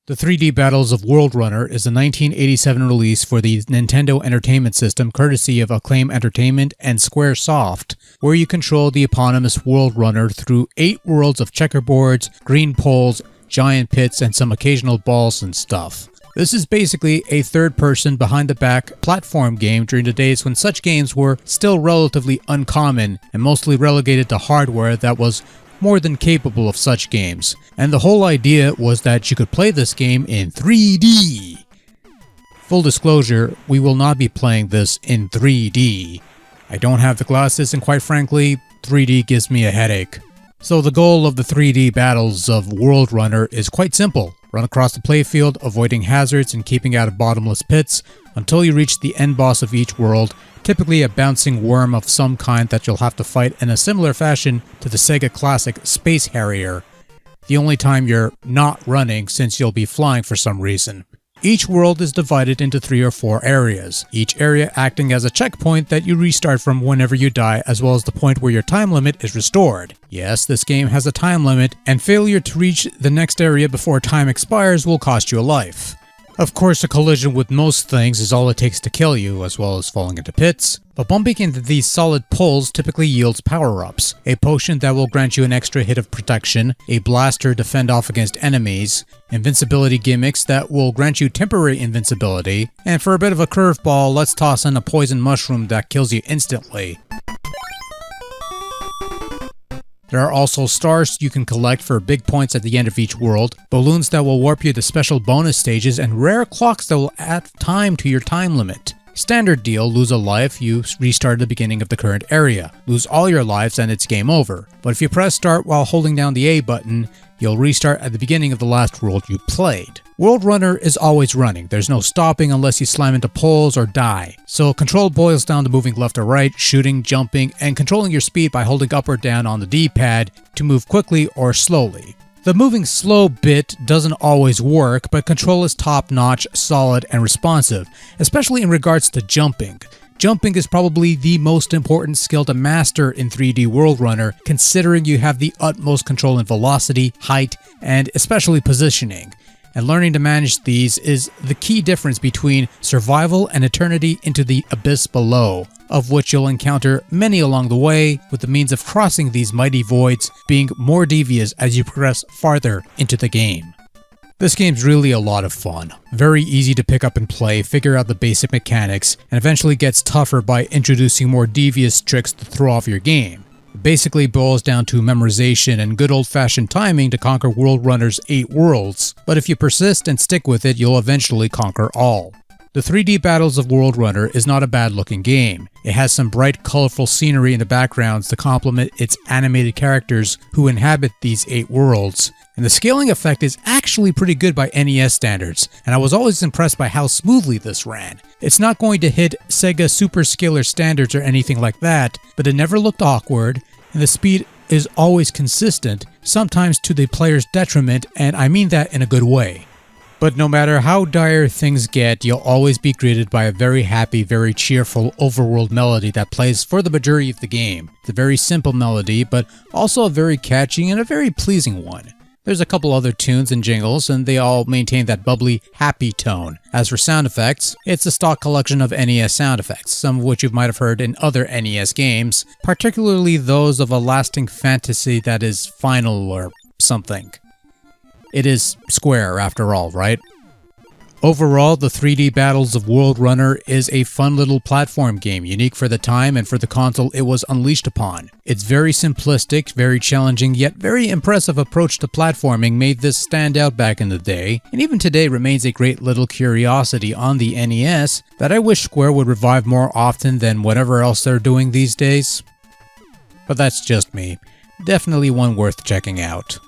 The 3D Battles of Worldrunner is a 1987 release for the Nintendo Entertainment System courtesy of Acclaim Entertainment and Squaresoft, where you control the eponymous Worldrunner through 8 worlds of checkerboards, green poles, giant pits, and some occasional balls and stuff. This is basically a third-person, behind-the-back platform game during the days when such games were still relatively uncommon and mostly relegated to hardware that was more than capable of such games. And the whole idea was that you could play this game in 3D. Full disclosure, we will not be playing this in 3D. I don't have the glasses and quite frankly, 3D gives me a headache. So the goal of the 3D Battles of Worldrunner is quite simple. Run across the playfield, avoiding hazards and keeping out of bottomless pits until you reach the end boss of each world, typically a bouncing worm of some kind that you'll have to fight in a similar fashion to the Sega classic Space Harrier. The only time you're not running since you'll be flying for some reason. Each world is divided into 3 or 4 areas, each area acting as a checkpoint that you restart from whenever you die, as well as the point where your time limit is restored. Yes, this game has a time limit, and failure to reach the next area before time expires will cost you a life. Of course, a collision with most things is all it takes to kill you, as well as falling into pits, but bumping into these solid poles typically yields power-ups, a potion that will grant you an extra hit of protection, a blaster to fend off against enemies, invincibility gimmicks that will grant you temporary invincibility, and for a bit of a curveball, let's toss in a poison mushroom that kills you instantly. There are also stars you can collect for big points at the end of each world, balloons that will warp you to special bonus stages, and rare clocks that will add time to your time limit. Standard deal, lose a life, you restart at the beginning of the current area. Lose all your lives and it's game over. But if you press start while holding down the A button, you'll restart at the beginning of the last world you played. Worldrunner is always running. There's no stopping unless you slam into poles or die. So control boils down to moving left or right, shooting, jumping, and controlling your speed by holding up or down on the D-pad to move quickly or slowly. The moving slow bit doesn't always work, but control is top-notch, solid, and responsive, especially in regards to jumping. Jumping is probably the most important skill to master in 3D Worldrunner, considering you have the utmost control in velocity, height, and especially positioning. And learning to manage these is the key difference between survival and eternity into the abyss below, of which you'll encounter many along the way, with the means of crossing these mighty voids being more devious as you progress farther into the game. This game's really a lot of fun. Very easy to pick up and play, figure out the basic mechanics, and eventually gets tougher by introducing more devious tricks to throw off your game. It basically boils down to memorization and good old-fashioned timing to conquer Worldrunner's 8 worlds, but if you persist and stick with it, you'll eventually conquer all. The 3D Battles of Worldrunner is not a bad-looking game. It has some bright, colorful scenery in the backgrounds to complement its animated characters who inhabit these 8 worlds, and the scaling effect is actually pretty good by NES standards, and I was always impressed by how smoothly this ran. It's not going to hit Sega Super Scaler standards or anything like that, but it never looked awkward, and the speed is always consistent, sometimes to the player's detriment, and I mean that in a good way. But no matter how dire things get, you'll always be greeted by a very happy, very cheerful Overworld melody that plays for the majority of the game. It's a very simple melody, but also a very catchy and a very pleasing one. There's a couple other tunes and jingles, and they all maintain that bubbly, happy tone. As for sound effects, it's a stock collection of NES sound effects, some of which you might have heard in other NES games, particularly those of a lasting fantasy that is final or something. It is Square after all, right? Overall, the 3D Battles of Worldrunner is a fun little platform game, unique for the time and for the console it was unleashed upon. Its very simplistic, very challenging, yet very impressive approach to platforming made this stand out back in the day, and even today remains a great little curiosity on the NES that I wish Square would revive more often than whatever else they're doing these days. But that's just me. Definitely one worth checking out.